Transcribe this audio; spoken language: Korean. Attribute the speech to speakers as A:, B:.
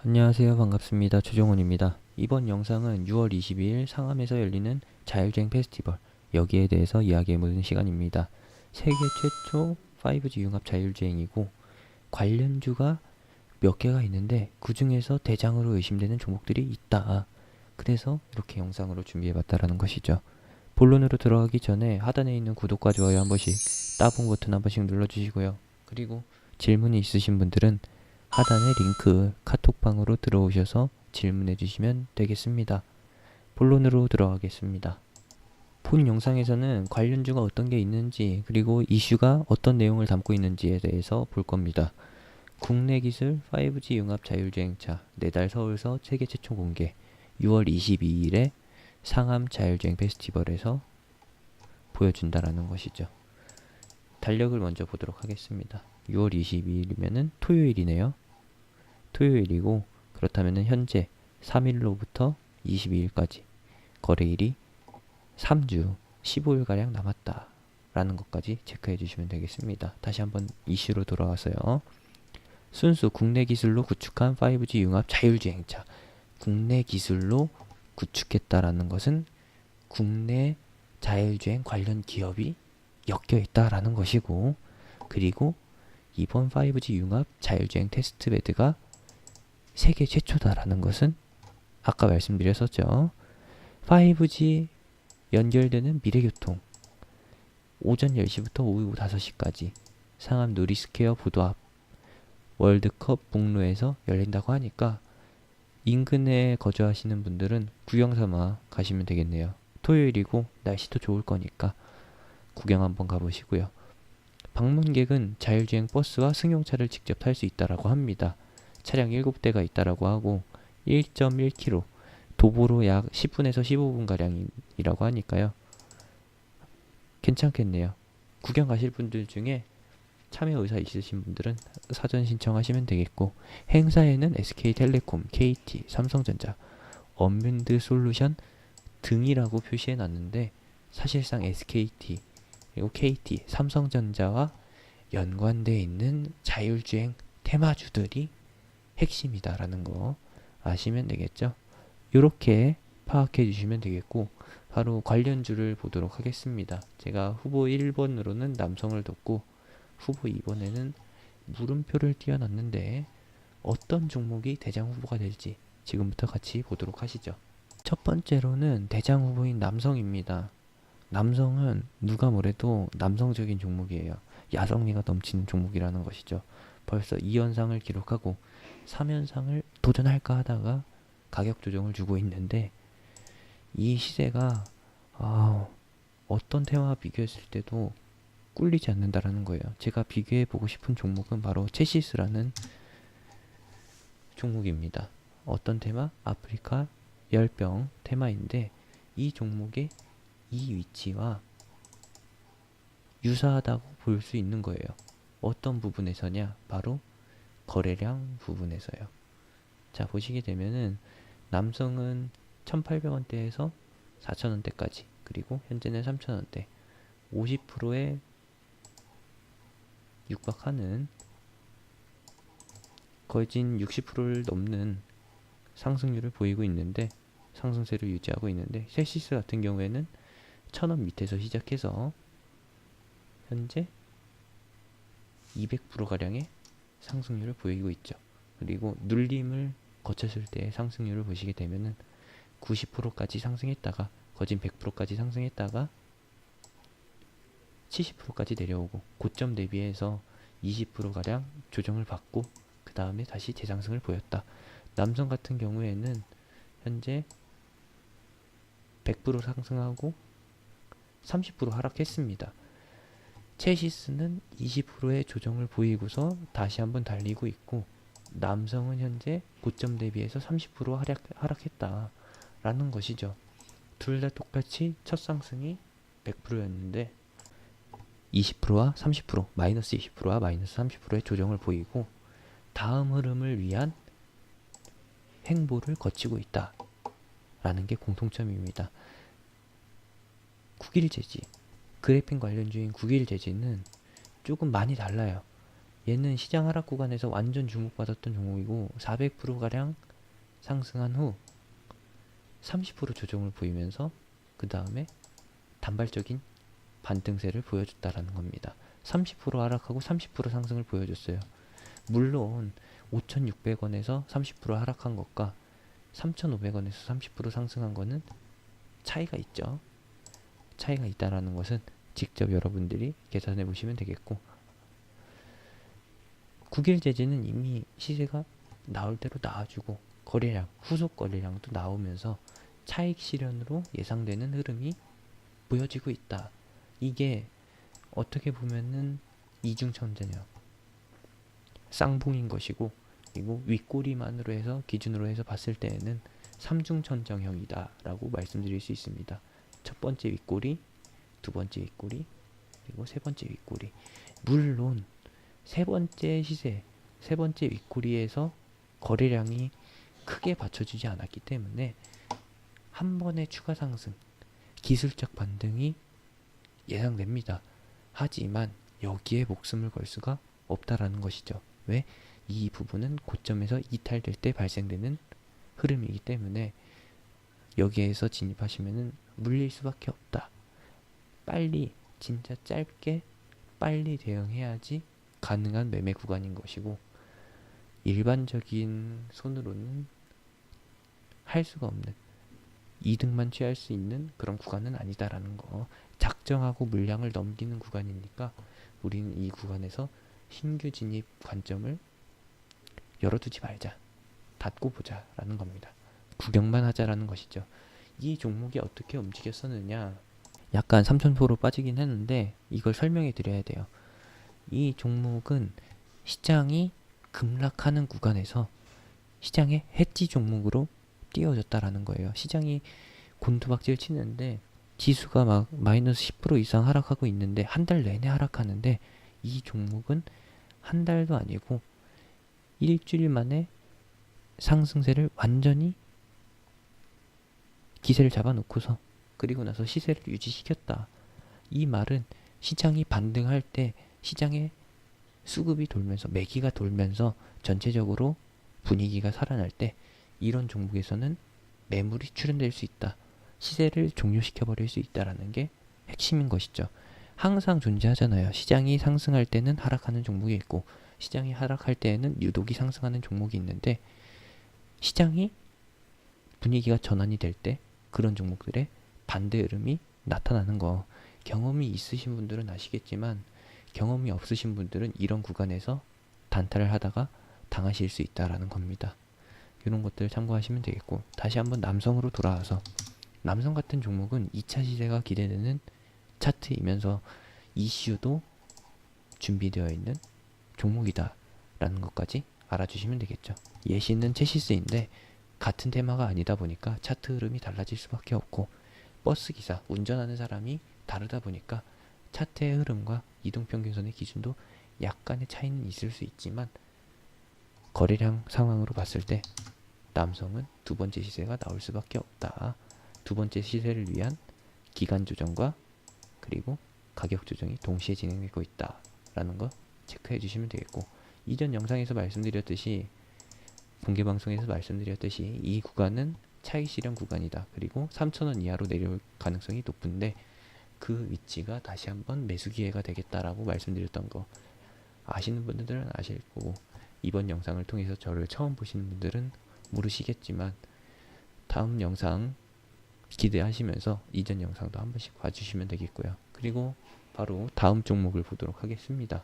A: 안녕하세요. 반갑습니다. 조정훈입니다. 이번 영상은 6월 22일 상암에서 열리는 자율주행 페스티벌, 여기에 대해서 이야기해보는 시간입니다. 세계 최초 5G 융합 자율주행이고 관련주가 몇 개가 있는데 그 중에서 대장으로 의심되는 종목들이 있다. 그래서 이렇게 영상으로 준비해봤다라는 것이죠. 본론으로 들어가기 전에 하단에 있는 구독과 좋아요 한 번씩, 따봉 버튼 한 번씩 눌러주시고요. 그리고 질문이 있으신 분들은 하단의 링크 카톡방으로 들어오셔서 질문해 주시면 되겠습니다. 본론으로 들어가겠습니다. 본 영상에서는 관련주가 어떤 게 있는지, 그리고 이슈가 어떤 내용을 담고 있는지에 대해서 볼 겁니다. 국내 기술 5G 융합 자율주행차 내달 서울서 세계 최초 공개, 6월 22일에 상암 자율주행 페스티벌에서 보여준다라는 것이죠. 달력을 먼저 보도록 하겠습니다. 6월 22일이면은 토요일이네요. 토요일이고, 그렇다면 현재 3일로부터 22일까지 거래일이 3주 15일가량 남았다 라는 것까지 체크해 주시면 되겠습니다. 다시 한번 이슈로 돌아와서요. 순수 국내 기술로 구축한 5G 융합 자율주행차. 국내 기술로 구축했다라는 것은 국내 자율주행 관련 기업이 엮여 있다라는 것이고, 그리고 이번 5G 융합 자율주행 테스트베드가 세계 최초다라는 것은 아까 말씀드렸었죠. 5G 연결되는 미래교통, 오전 10시부터 오후 5시까지 상암 누리스퀘어 부두 앞 월드컵 북로에서 열린다고 하니까 인근에 거주하시는 분들은 구경 삼아 가시면 되겠네요. 토요일이고 날씨도 좋을 거니까 구경 한번 가보시고요. 방문객은 자율주행 버스와 승용차를 직접 탈 수 있다라고 합니다. 차량 7대가 있다라고 하고 1.1km, 도보로 약 10분에서 15분가량이라고 하니까요. 괜찮겠네요. 구경 가실 분들 중에 참여 의사 있으신 분들은 사전 신청하시면 되겠고, 행사에는 SK텔레콤, KT, 삼성전자, 언민드 솔루션 등이라고 표시해 놨는데 사실상 SKT, 그리고 KT, 삼성전자와 연관되어 있는 자율주행 테마주들이 핵심이다라는 거 아시면 되겠죠. 이렇게 파악해 주시면 되겠고, 바로 관련주를 보도록 하겠습니다. 제가 후보 1번으로는 남성을 뒀고 후보 2번에는 물음표를 띄워놨는데 어떤 종목이 대장 후보가 될지 지금부터 같이 보도록 하시죠. 첫 번째로는 대장 후보인 남성입니다. 남성은 누가 뭐래도 남성적인 종목이에요. 야성미가 넘치는 종목이라는 것이죠. 벌써 2연상을 기록하고 3연상을 도전할까 하다가 가격 조정을 주고 있는데, 이 시세가 어떤 테마와 비교했을 때도 꿀리지 않는다라는 거예요. 제가 비교해 보고 싶은 종목은 바로 체시스라는 종목입니다. 어떤 테마? 아프리카 열병 테마인데, 이 종목의 이 위치와 유사하다고 볼 수 있는 거예요. 어떤 부분에서냐? 바로 거래량 부분에서요. 자, 보시게 되면은 남성은 1,800원대에서 4,000원대까지, 그리고 현재는 3,000원대, 50%에 육박하는 거진 60%를 넘는 상승률을 보이고 있는데, 상승세를 유지하고 있는데, 셀시스 같은 경우에는 1,000원 밑에서 시작해서 현재 200%가량의 상승률을 보이고 있죠. 그리고 눌림을 거쳤을 때의 상승률을 보시게 되면은 90%까지 상승했다가, 거진 100%까지 상승했다가 70%까지 내려오고, 고점 대비해서 20%가량 조정을 받고 그 다음에 다시 재상승을 보였다. 남성 같은 경우에는 현재 100% 상승하고 30% 하락했습니다. 체시스는 20%의 조정을 보이고서 다시 한번 달리고 있고, 남성은 현재 고점 대비해서 30% 하락했다라는 것이죠. 둘 다 똑같이 첫 상승이 100%였는데 20%와 30%, 마이너스 20%와 마이너스 30%의 조정을 보이고 다음 흐름을 위한 횡보를 거치고 있다라는 게 공통점입니다. 9일 재지, 그래핀 관련주인 9일 재지는 조금 많이 달라요. 얘는 시장 하락 구간에서 완전 주목받았던 종목이고 400%가량 상승한 후 30% 조정을 보이면서 그 다음에 단발적인 반등세를 보여줬다라는 겁니다. 30% 하락하고 30% 상승을 보여줬어요. 물론 5,600원에서 30% 하락한 것과 3,500원에서 30% 상승한 거는 차이가 있죠. 차이가 있다라는 것은 직접 여러분들이 계산해 보시면 되겠고, 9일 제재는 이미 시세가 나올 대로 나와주고 거래량, 후속 거래량도 나오면서 차익 실현으로 예상되는 흐름이 보여지고 있다. 이게 어떻게 보면은 이중천재냐, 쌍봉인 것이고, 그리고 윗꼬리만으로 해서 기준으로 해서 봤을 때에는 삼중천정형이다 라고 말씀드릴 수 있습니다. 첫 번째 윗꼬리, 두 번째 윗꼬리, 그리고 세 번째 윗꼬리. 물론 세 번째 시세, 세 번째 윗꼬리에서 거래량이 크게 받쳐주지 않았기 때문에 한 번의 추가 상승, 기술적 반등이 예상됩니다. 하지만 여기에 목숨을 걸 수가 없다라는 것이죠. 왜? 이 부분은 고점에서 이탈될 때 발생되는 흐름이기 때문에 여기에서 진입하시면은 물릴 수밖에 없다. 빨리, 진짜 짧게 빨리 대응해야지 가능한 매매 구간인 것이고, 일반적인 손으로는 할 수가 없는, 이득만 취할 수 있는 그런 구간은 아니다라는 거. 작정하고 물량을 넘기는 구간이니까 우리는 이 구간에서 신규 진입 관점을 열어두지 말자, 닫고 보자 라는 겁니다. 구경만 하자라는 것이죠. 이 종목이 어떻게 움직였었느냐, 약간 3,000% 빠지긴 했는데 이걸 설명해 드려야 돼요. 이 종목은 시장이 급락하는 구간에서 시장의 해지 종목으로 띄워졌다라는 거예요. 시장이 곤두박질 치는데 지수가 막 마이너스 10% 이상 하락하고 있는데, 한 달 내내 하락하는데, 이 종목은 한 달도 아니고 일주일 만에 상승세를 완전히 기세를 잡아놓고서 그리고 나서 시세를 유지시켰다. 이 말은 시장이 반등할 때, 시장의 수급이 돌면서, 매기가 돌면서 전체적으로 분위기가 살아날 때 이런 종목에서는 매물이 출현될 수 있다. 시세를 종료시켜버릴 수 있다라는 게 핵심인 것이죠. 항상 존재하잖아요. 시장이 상승할 때는 하락하는 종목이 있고, 시장이 하락할 때에는 유독이 상승하는 종목이 있는데, 시장이 분위기가 전환이 될 때 그런 종목들의 반대 흐름이 나타나는 거, 경험이 있으신 분들은 아시겠지만 경험이 없으신 분들은 이런 구간에서 단타를 하다가 당하실 수 있다라는 겁니다. 이런 것들 참고하시면 되겠고, 다시 한번 남성으로 돌아와서, 남성 같은 종목은 2차 시세가 기대되는 차트이면서 이슈도 준비되어 있는 종목이다 라는 것까지 알아주시면 되겠죠. 예시는 체시스인데 같은 테마가 아니다 보니까 차트 흐름이 달라질 수밖에 없고, 버스기사, 운전하는 사람이 다르다 보니까 차트의 흐름과 이동평균선의 기준도 약간의 차이는 있을 수 있지만, 거래량 상황으로 봤을 때 남성은 두 번째 시세가 나올 수밖에 없다. 두 번째 시세를 위한 기간 조정과 그리고 가격 조정이 동시에 진행되고 있다 라는 거 체크해 주시면 되겠고, 이전 영상에서 말씀드렸듯이, 공개방송에서 말씀드렸듯이 이 구간은 차익 실현 구간이다. 그리고 3,000원 이하로 내려올 가능성이 높은데 그 위치가 다시 한번 매수 기회가 되겠다라고 말씀드렸던 거 아시는 분들은 아실 거고, 이번 영상을 통해서 저를 처음 보시는 분들은 모르시겠지만 다음 영상 기대하시면서 이전 영상도 한 번씩 봐주시면 되겠고요. 그리고 바로 다음 종목을 보도록 하겠습니다.